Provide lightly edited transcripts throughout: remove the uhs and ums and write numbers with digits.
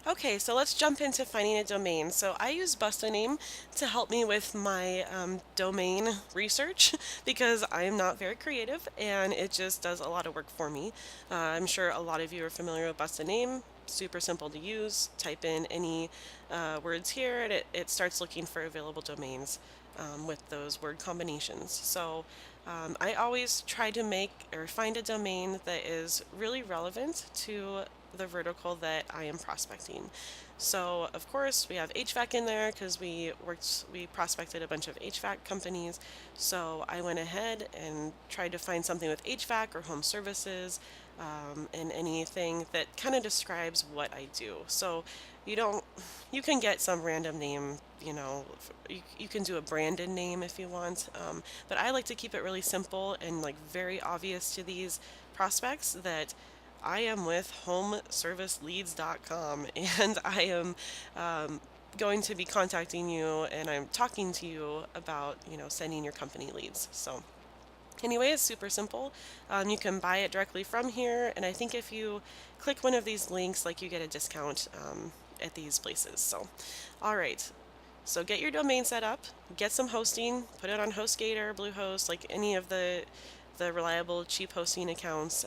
Okay, so let's jump into finding a domain. So I use Bustaname to help me with my domain research because I am not very creative and it just does a lot of work for me. I'm sure a lot of you are familiar with Bustaname. Super simple to use. Type in any words here and it starts looking for available domains with those word combinations. So I always try to make or find a domain that is really relevant to the vertical that I am prospecting. So of course we have HVAC in there because we prospected a bunch of HVAC companies. So I went ahead and tried to find something with HVAC or home services, and anything that kind of describes what I do. So you don't you can get some random name, you can do a branded name if you want, but I like to keep it really simple and like very obvious to these prospects that I am with homeserviceleads.com and I am going to be contacting you and I'm talking to you about, sending your company leads. So anyway, it's super simple. You can buy it directly from here, and I think if you click one of these links, like you get a discount at these places. So, all right. So get your domain set up, get some hosting, put it on HostGator, Bluehost, like any of the reliable cheap hosting accounts.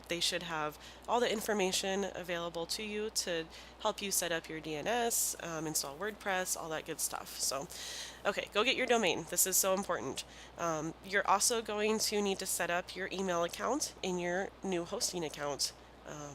They should have all the information available to you to help you set up your DNS, install WordPress, all that good stuff. So, okay, go get your domain. This is so important. You're also going to need to set up your email account in your new hosting account.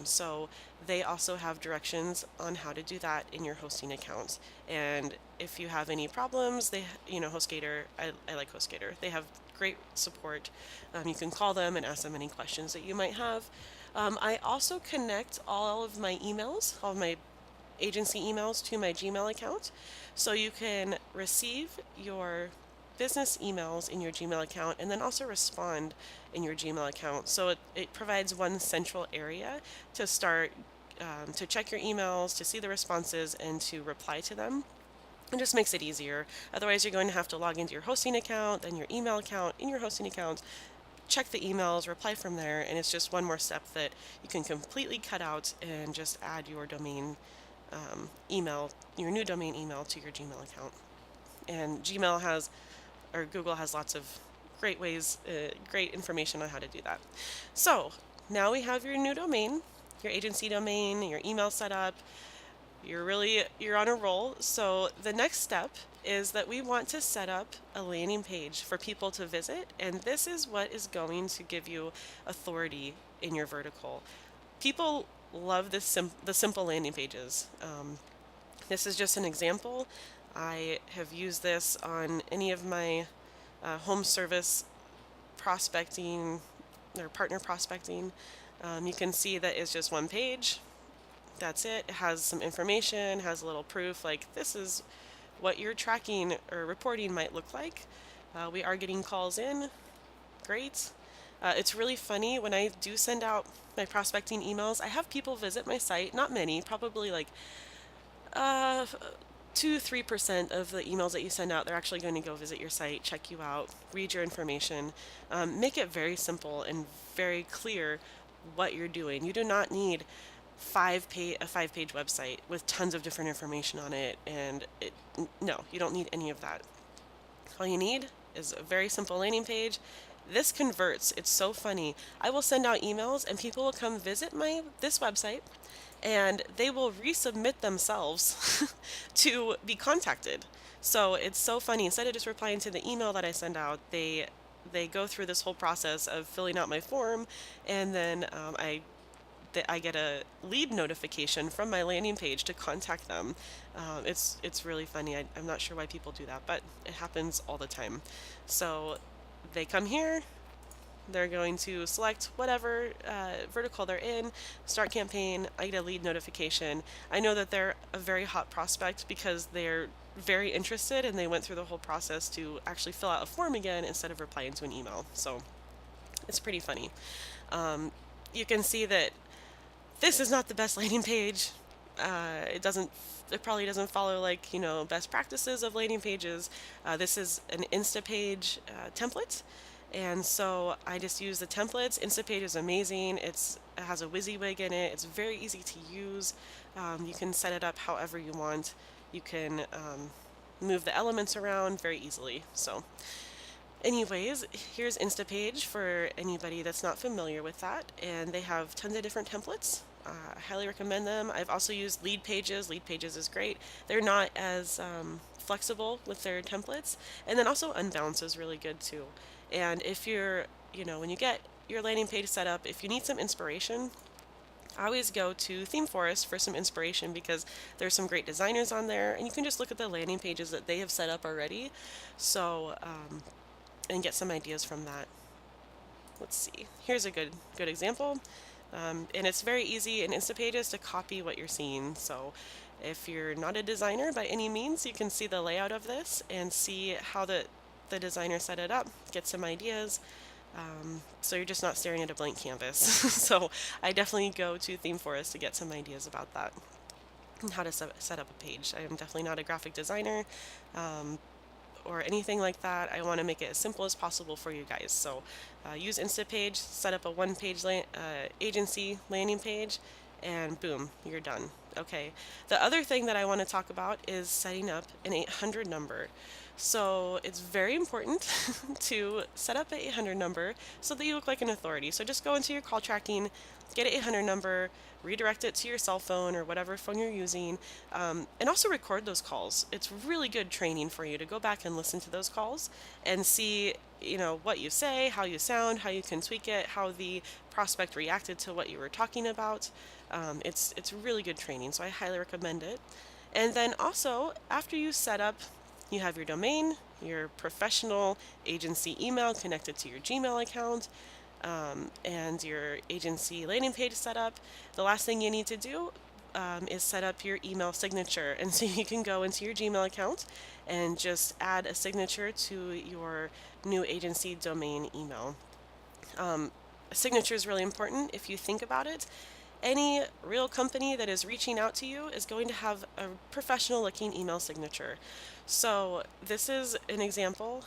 So they also have directions on how to do that in your hosting account. And if you have any problems, HostGator, I like HostGator. They have great support. You can call them and ask them any questions that you might have. I also connect all of my emails, all of my agency emails to my Gmail account. So you can receive your business emails in your Gmail account and then also respond in your Gmail account. So it provides one central area to start to check your emails, to see the responses, and to reply to them. It just makes it easier. Otherwise, you're going to have to log into your hosting account, then your email account, in your hosting account, check the emails, reply from there, and it's just one more step that you can completely cut out and just add your domain email, your new domain email to your Gmail account. And Google has lots of great ways, great information on how to do that. So now we have your new domain, your agency domain, your email set up. You're on a roll. So the next step is that we want to set up a landing page for people to visit, and this is what is going to give you authority in your vertical. People love the simple landing pages. This is just an example. I have used this on any of my home service prospecting or partner prospecting. You can see that it's just one page. That's it. It has some information, has a little proof like this is what your tracking or reporting might look like. We are getting calls in. Great. It's really funny when I do send out my prospecting emails. I have people visit my site, not many, probably like uh, 2-3% of the emails that you send out, they're actually going to go visit your site, check you out, read your information. Make it very simple and very clear what you're doing. You do not need a 5-page website with tons of different information on it, and no, you don't need any of that. All you need is a very simple landing page. This converts. It's so funny. I will send out emails and people will come visit this website and they will resubmit themselves to be contacted. So it's so funny. Instead of just replying to the email that I send out, they go through this whole process of filling out my form, and then I get a lead notification from my landing page to contact them. It's really funny. I'm not sure why people do that, but it happens all the time. So they come here, they're going to select whatever vertical they're in, start campaign. I get a lead notification. I know that they're a very hot prospect because they're very interested and they went through the whole process to actually fill out a form again instead of replying to an email. So it's pretty funny. You can see that this is not the best landing page. It probably doesn't follow like, best practices of landing pages. This is an Instapage template. And so I just use the templates. Instapage is amazing. It has a WYSIWYG in it. It's very easy to use. You can set it up however you want. You can move the elements around very easily. So anyways, here's Instapage for anybody that's not familiar with that. And they have tons of different templates. I highly recommend them. I've also used Leadpages. Leadpages is great. They're not as flexible with their templates. And then also Unbounce is really good too. And if you're, when you get your landing page set up, if you need some inspiration, I always go to ThemeForest for some inspiration because there's some great designers on there, and you can just look at the landing pages that they have set up already. So, and get some ideas from that. Let's see. Here's a good example. And it's very easy in Instapages to copy what you're seeing. So if you're not a designer by any means, you can see the layout of this and see how the designer set it up, get some ideas. So you're just not staring at a blank canvas. So I definitely go to ThemeForest to get some ideas about that and how to set up a page. I am definitely not a graphic designer. Or anything like that. I want to make it as simple as possible for you guys. So use Instapage, set up a one-page agency landing page, and boom, you're done. Okay. The other thing that I want to talk about is setting up an 800 number. So it's very important to set up an 800 number so that you look like an authority. So just go into your call tracking, get an 800 number, redirect it to your cell phone or whatever phone you're using, and also record those calls. It's really good training for you to go back and listen to those calls and see, what you say, how you sound, how you can tweak it, how the prospect reacted to what you were talking about. It's really good training, so I highly recommend it. And then also, after you set up, you have your domain, your professional agency email connected to your Gmail account, and your agency landing page set up. The last thing you need to do is set up your email signature. And so you can go into your Gmail account and just add a signature to your new agency domain email. A signature is really important if you think about it. Any real company that is reaching out to you is going to have a professional looking email signature. So this is an example.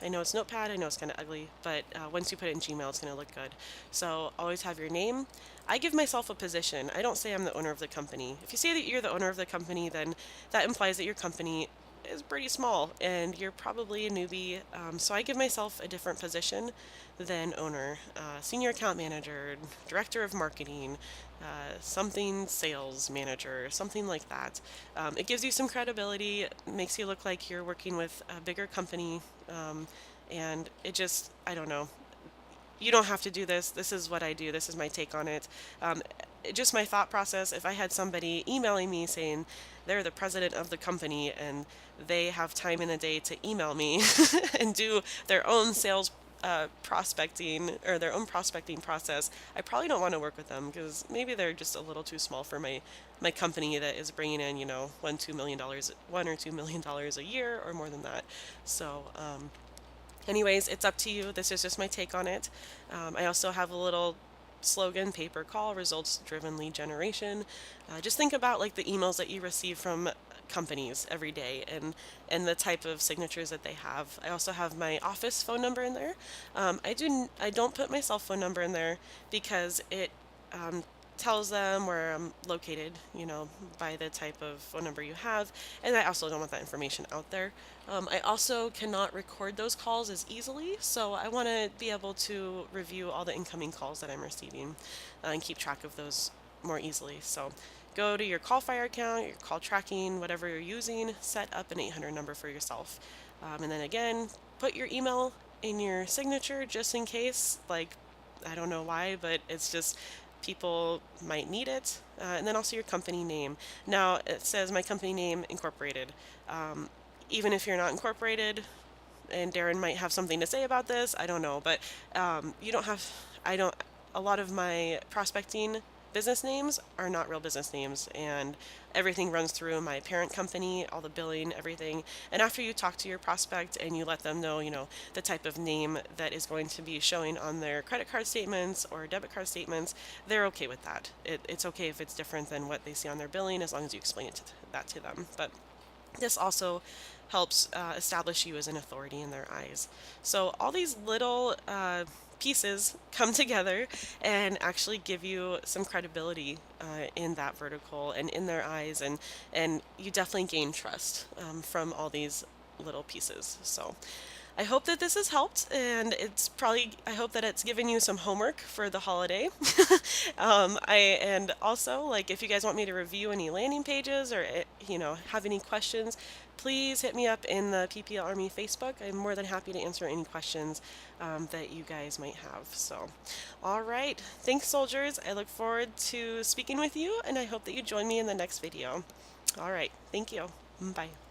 I know it's Notepad, I know it's kind of ugly, but once you put it in Gmail, it's going to look good. So always have your name. I give myself a position. I don't say I'm the owner of the company. If you say that you're the owner of the company, then that implies that your company is pretty small and you're probably a newbie. So I give myself a different position than owner, senior account manager, director of marketing, something sales manager, something like that. It gives you some credibility, makes you look like you're working with a bigger company, and it just, I don't know. You don't have to do this. This is what I do. This is my take on it. Just my thought process. If I had somebody emailing me saying they're the president of the company and they have time in the day to email me and do their own sales prospecting or their own prospecting process, I probably don't want to work with them because maybe they're just a little too small for my company that is bringing in, $1 or $2 million a year or more than that. So, anyways, it's up to you. This is just my take on it. I also have a little slogan, pay per call, results driven lead generation. Just think about like the emails that you receive from companies every day and the type of signatures that they have. I also have my office phone number in there. I don't put my cell phone number in there because it tells them where I'm located, by the type of phone number you have. And I also don't want that information out there. I also cannot record those calls as easily, so I want to be able to review all the incoming calls that I'm receiving and keep track of those more easily. So go to your CallFire account, your call tracking, whatever you're using, set up an 800 number for yourself. And then again, put your email in your signature just in case, like, I don't know why, but it's just people might need it. And then also your company name. Now it says my company name incorporated. Even if you're not incorporated, and Darren might have something to say about this, I don't know, but you don't have, I don't, a lot of my prospecting business names are not real business names, and everything runs through my parent company, all the billing, everything. And after you talk to your prospect and you let them know, the type of name that is going to be showing on their credit card statements or debit card statements, they're okay with that. It's okay if it's different than what they see on their billing as long as you explain that to them. But this also helps establish you as an authority in their eyes. So all these little pieces come together and actually give you some credibility in that vertical and in their eyes, and you definitely gain trust from all these little pieces. So I hope that this has helped, and I hope that it's given you some homework for the holiday. And also, like, if you guys want me to review any landing pages or, have any questions, please hit me up in the PPL Army Facebook. I'm more than happy to answer any questions that you guys might have. So, all right. Thanks, soldiers. I look forward to speaking with you, and I hope that you join me in the next video. All right. Thank you. Bye.